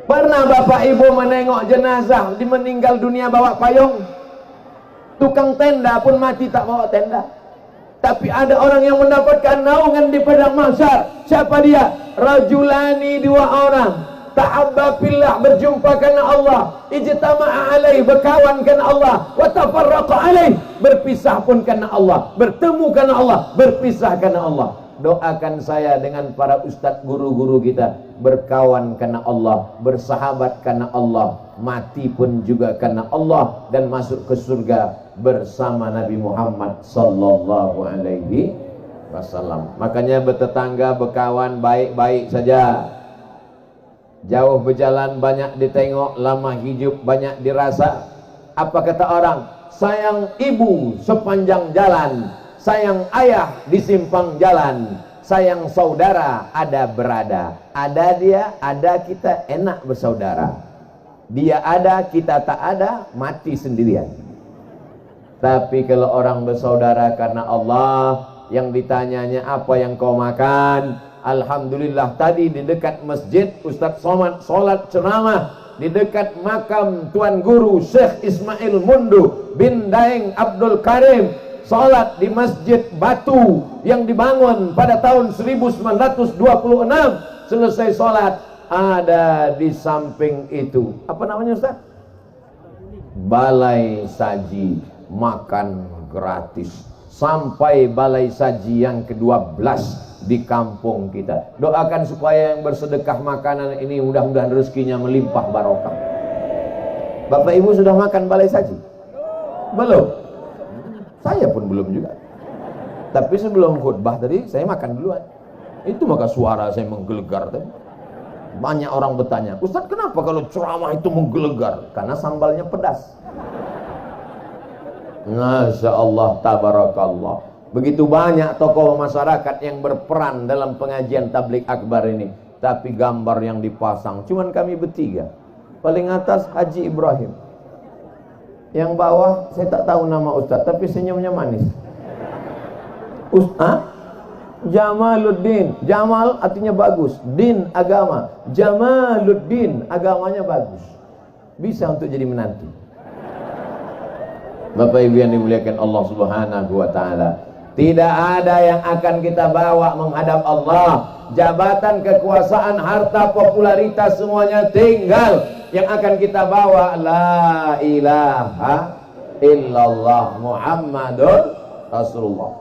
Pernah bapak ibu menengok jenazah di meninggal dunia bawa payung? Tukang tenda pun mati tak bawa tenda. Tapi ada orang yang mendapatkan naungan di padang mahsyar. Siapa dia? Rajulani, dua orang. Ta'abba fillah, berjumpa karena Allah. Ijtama'a alaih, berkawan karena Allah. Wa tafarraqa alaih, berpisah pun karena Allah. Bertemu karena Allah, berpisah karena Allah. Doakan saya dengan para ustadz guru-guru kita, berkawan karena Allah, bersahabat karena Allah, mati pun juga karena Allah, dan masuk ke surga bersama Nabi Muhammad sallallahu alaihi wasallam. Makanya bertetangga, berkawan baik-baik saja. Jauh berjalan banyak ditengok, lama hidup banyak dirasa. Apa kata orang? Sayang ibu sepanjang jalan, sayang ayah di simpang jalan, sayang saudara ada berada. Ada dia, ada kita, enak bersaudara. Dia ada, kita tak ada, mati sendirian. Tapi kalau orang bersaudara karena Allah, yang ditanyanya apa yang kau makan? Alhamdulillah, tadi di dekat masjid Ustaz Somad sholat ceramah di dekat makam Tuan Guru Syekh Ismail Mundu bin Daeng Abdul Karim. Salat di Masjid Batu yang dibangun pada tahun 1926. Selesai salat, ada di samping itu, apa namanya Ustaz? Balai saji, makan gratis. Sampai balai saji yang ke-12 di kampung kita. Doakan supaya yang bersedekah makanan ini mudah-mudahan rezekinya melimpah barokah. Bapak Ibu sudah makan balai saji? Belum? Saya pun belum juga. Tapi sebelum khutbah tadi saya makan duluan. Itu maka suara saya menggelegar tadi. Banyak orang bertanya, Ustaz kenapa kalau ceramah itu menggelegar? Karena sambalnya pedas. Masya Allah, tabarakallah. Begitu banyak tokoh masyarakat yang berperan dalam pengajian tabligh akbar ini. Tapi gambar yang dipasang cuman kami bertiga. Paling atas Haji Ibrahim, yang bawah saya tak tahu nama Ustaz, tapi senyumnya manis. Ustaz Jamaluddin. Jamal artinya bagus, din agama. Jamaluddin, agamanya bagus. Bisa untuk jadi menantu. Bapak Ibu yang dimuliakan Allah Subhanahu wa taala, tidak ada yang akan kita bawa menghadap Allah. Jabatan, kekuasaan, harta, popularitas semuanya tinggal. Yang akan kita bawa la ilaha illallah Muhammadur Rasulullah.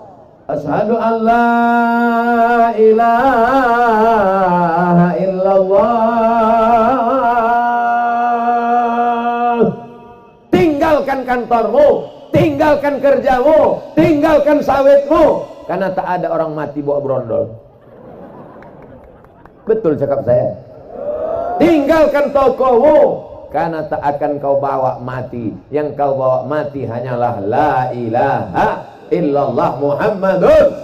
Asyhadu an la ilaha illallah. Tinggalkan kantormu, tinggalkan kerjamu, tinggalkan sawitmu, karena tak ada orang mati bawa brondol. Betul cakap saya. Tinggalkan tokomu, karena tak akan kau bawa mati. Yang kau bawa mati hanyalah la ilaha illallah Muhammadur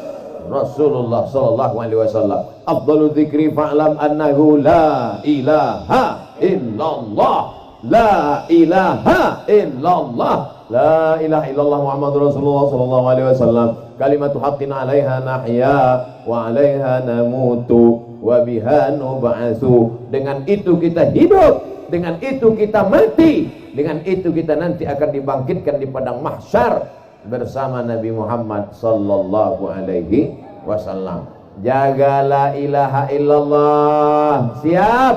Rasulullah sallallahu alaihi wasallam. Afdalu dzikri fa'lam annahu la ilaha illallah. La ilaha illallah. La ilaha illallah Muhammadur Rasulullah sallallahu alaihi wasallam. Kalimatu haqqin 'alaiha nahya wa 'alaiha namutu wa biha nub'atsu. Dengan itu kita hidup, dengan itu kita mati, dengan itu kita nanti akan dibangkitkan di padang mahsyar bersama Nabi Muhammad sallallahu alaihi wasallam. Jaga la ilaha illallah. Siap?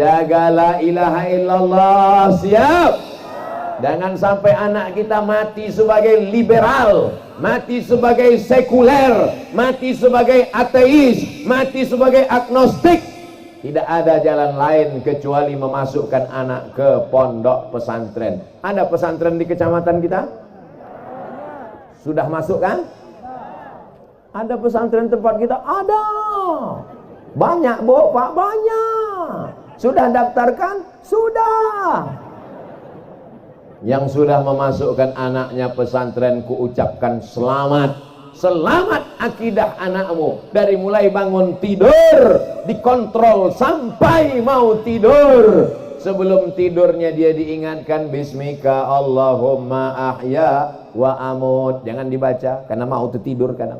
Jaga la ilaha illallah. Siap? Jangan sampai anak kita mati sebagai liberal, mati sebagai sekuler, mati sebagai ateis, mati sebagai agnostik. Tidak ada jalan lain kecuali memasukkan anak ke pondok pesantren. Ada pesantren di kecamatan kita? Sudah masuk kan? Ada pesantren tempat kita? Ada. Banyak Bu, Pak, banyak. Sudah daftarkan? Sudah. Yang sudah memasukkan anaknya pesantren, ku ucapkan selamat. selamat akidah anakmu. Dari mulai bangun tidur dikontrol sampai mau tidur. Sebelum tidurnya dia diingatkan bismika Allahumma ahya wa amut. Jangan dibaca karena mau tidur kan.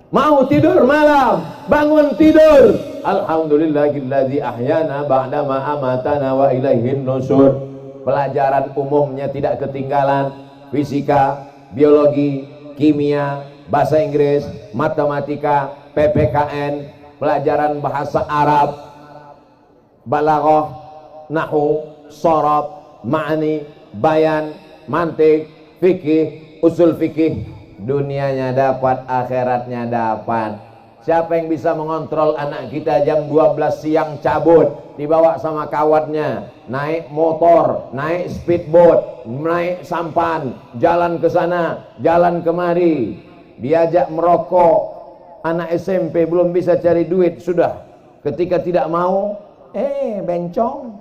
Mau tidur malam, bangun tidur, alhamdulillahilladzi ahyana ba'dama amatana wa ilaihin nusur. Pelajaran umumnya tidak ketinggalan, fisika, biologi, kimia, bahasa Inggris, matematika, PPKN, pelajaran bahasa Arab, balaghah, nahwu, sharaf, ma'ani, bayan, mantik, fikih, usul fikih. Dunianya dapat, akhiratnya dapat. Siapa yang bisa mengontrol anak kita jam 12 siang cabut, dibawa sama kawannya, naik motor, naik speedboat, naik sampan, jalan ke sana, jalan kemari, diajak merokok. Anak SMP belum bisa cari duit, sudah ketika tidak mau, bencong.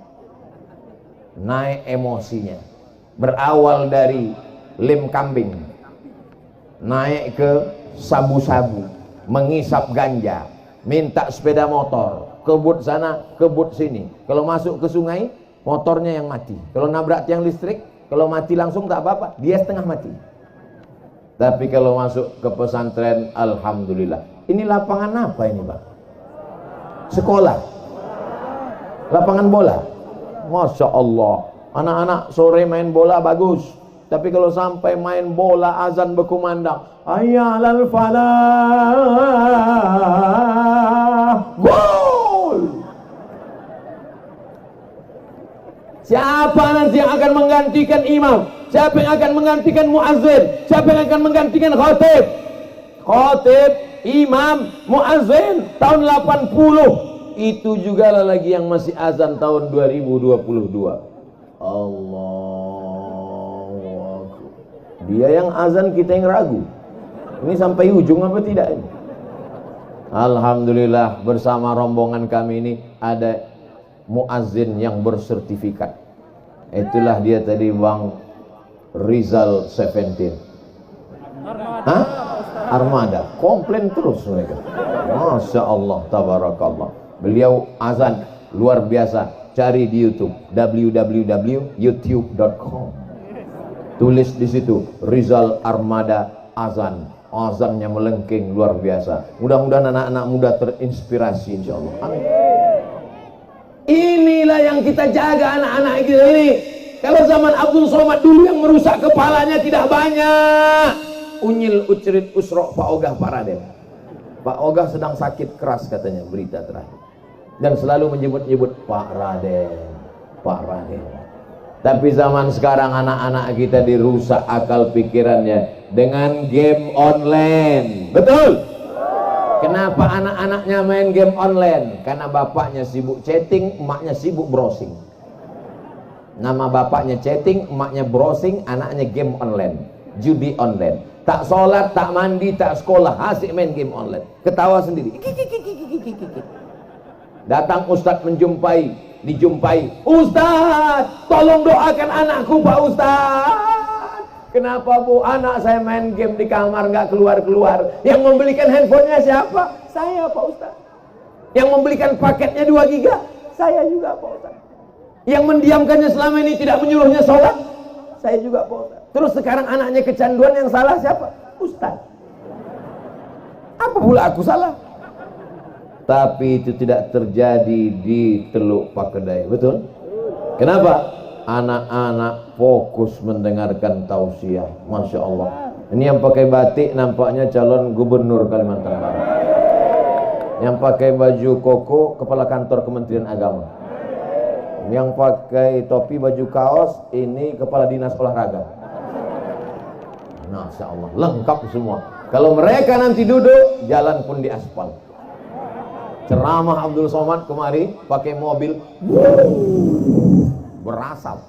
Naik emosinya. Berawal dari lem kambing, naik ke sabu-sabu, menghisap ganja, minta sepeda motor, kebut sana, kebut sini. Kalau masuk ke sungai, motornya yang mati. Kalau nabrak tiang listrik, kalau mati langsung tak apa-apa, dia setengah mati. Tapi kalau masuk ke pesantren, alhamdulillah. Ini lapangan apa ini, Pak? Sekolah. Lapangan bola. Masya Allah. Anak-anak sore main bola bagus. Tapi kalau sampai main bola azan berkumandang, hayyalal falah, gol. Siapa nanti yang akan menggantikan imam? Siapa yang akan menggantikan muazzin? Siapa yang akan menggantikan khatib? Khatib, imam, muazzin tahun 80. Itu juga lagi yang masih azan tahun 2022. Allah. Dia yang azan, kita yang ragu. Ini sampai ujung apa tidak ini? Alhamdulillah, bersama rombongan kami ini ada muazzin yang bersertifikat. Itulah dia tadi, Bang Rizal 17. Hah? Armada. Komplain terus mereka. Masya Allah, tabarakallah. Beliau azan luar biasa. Cari di YouTube, www.youtube.com. Tulis di situ Rizal Armada azan. Azannya melengking luar biasa. Mudah-mudahan anak-anak muda terinspirasi insyaallah. Amin. Inilah yang kita jaga anak-anak kita ini. Kalau zaman Abdul Somad dulu yang merusak kepalanya tidak banyak. Unyil ucrit usro Pak Ogah Pak Raden. Pak Ogah sedang sakit keras katanya, berita terakhir. Dan selalu menyebut-nyebut Pak Raden, Pak Raden. Tapi zaman sekarang anak-anak kita dirusak akal pikirannya dengan game online. Betul? Kenapa anak-anaknya main game online? Karena bapaknya sibuk chatting, emaknya sibuk browsing. Nama bapaknya chatting, emaknya browsing, anaknya game online, judi online. Tak sholat, tak mandi, tak sekolah, asik main game online. Ketawa sendiri. Datang ustadz dijumpai, Ustadz, tolong doakan anakku Pak Ustadz. Kenapa Bu? Anak saya main game di kamar nggak keluar-keluar. Yang membelikan handphonenya siapa? Saya Pak Ustadz. Yang membelikan paketnya 2 giga? Saya juga Pak Ustadz. Yang mendiamkannya selama ini tidak menyuruhnya sholat? Saya juga Pak Ustadz. Terus sekarang anaknya kecanduan, yang salah siapa? Ustadz. Apa pula aku salah? Tapi itu tidak terjadi di Teluk Pakedai, betul? Kenapa? Anak-anak fokus mendengarkan tausiah. Masya Allah. Ini yang pakai batik nampaknya calon gubernur Kalimantan Barat. Yang pakai baju koko kepala kantor Kementerian Agama. Yang pakai topi baju kaos ini kepala dinas olahraga. Masya Allah, lengkap semua. Kalau mereka nanti duduk, jalan pun di aspal. Ceramah Abdul Somad kemari pakai mobil berasap.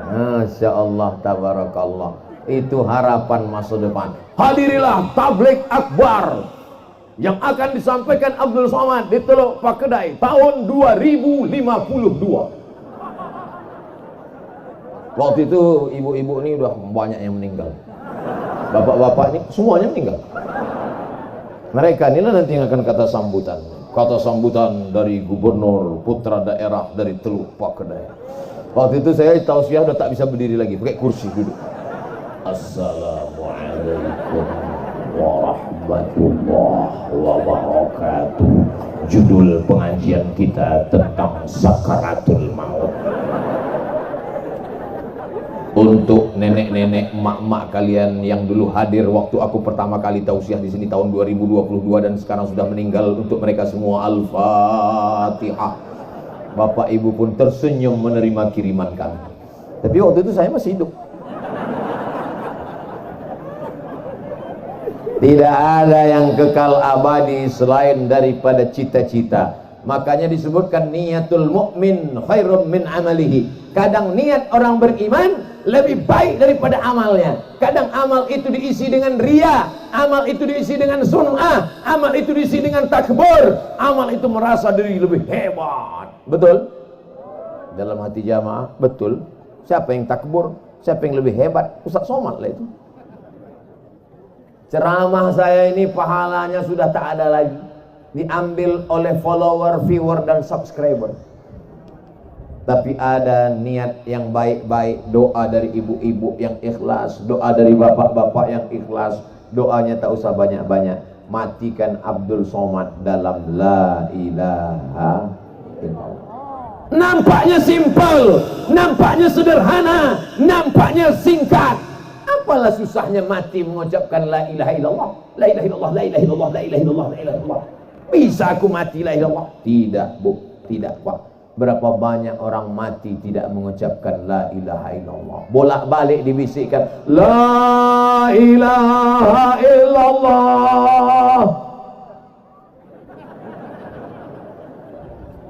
Masya Allah, tabarakallah. Itu harapan masa depan. Hadirilah tabligh akbar yang akan disampaikan Abdul Somad di Teluk Pakedai tahun 2052. Waktu itu ibu-ibu ini udah banyak yang meninggal. Bapak-bapak ini semuanya meninggal. Mereka inilah nanti yang akan kata sambutan dari gubernur putra daerah dari Teluk Pakedai. Waktu itu saya tausiah udah tak bisa berdiri lagi, pakai kursi duduk. Assalamualaikum warahmatullahi wabarakatuh. Judul pengajian kita tentang sakaratul maut. Untuk nenek-nenek, emak-emak kalian yang dulu hadir waktu aku pertama kali tausiah di sini tahun 2022 dan sekarang sudah meninggal, untuk mereka semua Al-Fatihah. Bapak Ibu pun tersenyum menerima kiriman kami. Tapi waktu itu saya masih hidup. Tidak ada yang kekal abadi selain daripada cita-cita. Makanya disebutkan niyatul mu'min khairum min amalihi. Kadang niat orang beriman lebih baik daripada amalnya. Kadang amal itu diisi dengan ria, amal itu diisi dengan sun'ah, amal itu diisi dengan takbur, amal itu merasa diri lebih hebat. Betul? Dalam hati jamaah, betul. Siapa yang takbur? Siapa yang lebih hebat? Ustaz Somad lah itu. Ceramah saya ini pahalanya sudah tak ada lagi, diambil oleh follower, viewer dan subscriber. Tapi ada niat yang baik-baik, doa dari ibu-ibu yang ikhlas, doa dari bapak-bapak yang ikhlas. Doanya tak usah banyak-banyak. Matikan Abdul Somad dalam la ilaha illallah. Nampaknya simpel, nampaknya sederhana, nampaknya singkat. Apalah susahnya mati mengucapkan la ilaha illallah, la ilaha illallah, la ilaha illallah, la ilaha illallah, la ilaha illallah. Bisa aku mati la ilaha illallah? Tidak, Bu, tidak, Pak. Berapa banyak orang mati tidak mengucapkan la ilaha illallah. Bolak-balik dibisikkan la ilaha illallah.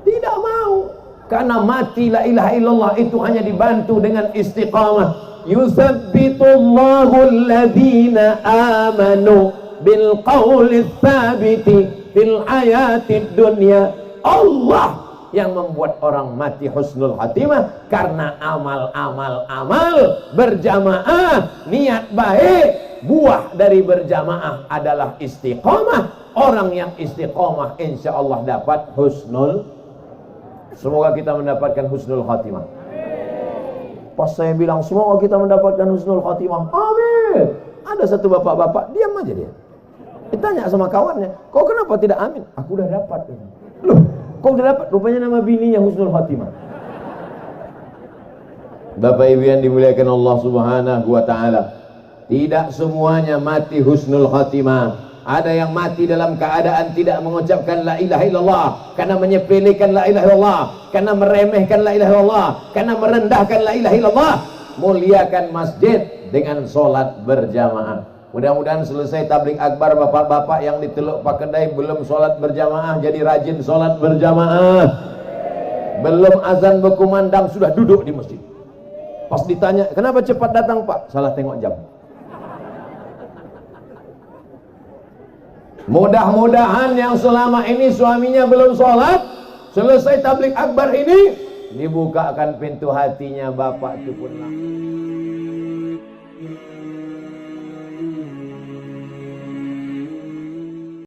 Tidak mau. Karena mati la ilaha illallah itu hanya dibantu dengan istiqamah. Yusabbitullahu alladhina amanu bil qawli tsabiti fil hayatid dunya. Allah yang membuat orang mati husnul khatimah karena amal berjamaah, niat baik. Buah dari berjamaah adalah istiqamah. Orang yang istiqamah insya Allah dapat husnul. Semoga kita mendapatkan husnul khatimah. Pas saya bilang semoga kita mendapatkan husnul khatimah, amin. Ada satu bapak-bapak diam aja dia. Ditanya sama kawannya, kau kenapa tidak amin? Aku udah dapat. Loh, kau udah dapat? Rupanya nama bininya husnul khatimah. Bapak Ibu yang dimuliakan Allah Subhanahu wa taala, tidak semuanya mati husnul khatimah. Ada yang mati dalam keadaan tidak mengucapkan la ilaha illallah, karena menyepelekan la ilaha illallah, karena meremehkan la ilaha illallah, karena merendahkan la ilaha illallah. Muliakan masjid dengan sholat berjamaah. Mudah-mudahan selesai tabligh akbar bapak-bapak yang di Teluk Pakedai belum sholat berjamaah jadi rajin sholat berjamaah. Belum azan berkumandang sudah duduk di masjid. Pas ditanya kenapa cepat datang Pak? Salah tengok jam. Mudah-mudahan yang selama ini suaminya belum sholat, selesai tabligh akbar ini dibukakan pintu hatinya, bapak itu pun